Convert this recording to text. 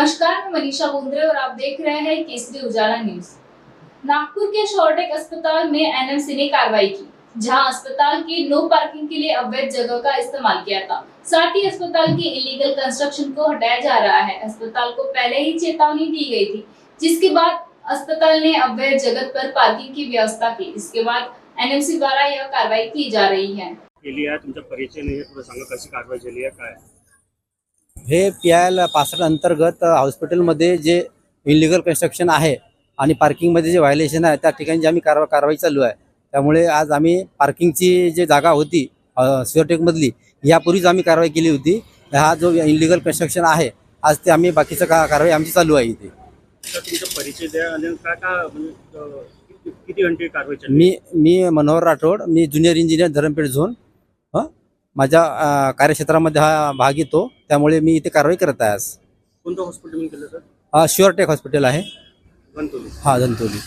नमस्कार, मैं मनीषा बोंद्रे और आप देख रहे हैं केसरी उजाला न्यूज। नागपुर के शॉर्टेक अस्पताल में एनएमसी ने कार्रवाई की, जहां अस्पताल की नो पार्किंग के लिए अवैध जगह का इस्तेमाल किया था। साथ ही अस्पताल की इलीगल कंस्ट्रक्शन को हटाया जा रहा है। अस्पताल को पहले ही चेतावनी दी गई थी, जिसके बाद अस्पताल ने अवैध जगह पर पार्किंग की व्यवस्था की। इसके बाद एनएमसी द्वारा यह कार्रवाई की जा रही है। तुमचा परिचय नाही, थोडं सांगा कशी कारवाई झाली आहे काय? हे PIL 65 अंतर्गत हॉस्पिटलमध्ये जे इलिगल कन्स्ट्रक्शन आहे आणि पार्किंगमध्ये जे व्हायलेशन आहे त्या ठिकाणी जी आम्ही कारवाई चालू आहे। त्यामुळे आज आम्ही पार्किंगची जी जागा होती शॉर्टेकमधली यापूर्वीच आम्ही कारवाई केली होती। हा जो इलिगल कन्स्ट्रक्शन आहे आज ते आम्ही बाकीचं कारवाई आमची चालू आहे इथे। तुमचा परिचय द्या आणि किती घंटे कारवाई चालली? मी मनोहर राठोड, मी ज्युनियर इंजिनियर धरमपेठ झोन। माझ्या कार्यक्षेत्रामध्ये हा भाग येतो, त्यामुळे मी इथे कारवाई करत आहे आज। कोणतं हॉस्पिटल केलं सर? शॉर्टेक हॉस्पिटल आहे, धंतोली। हा धंतोली।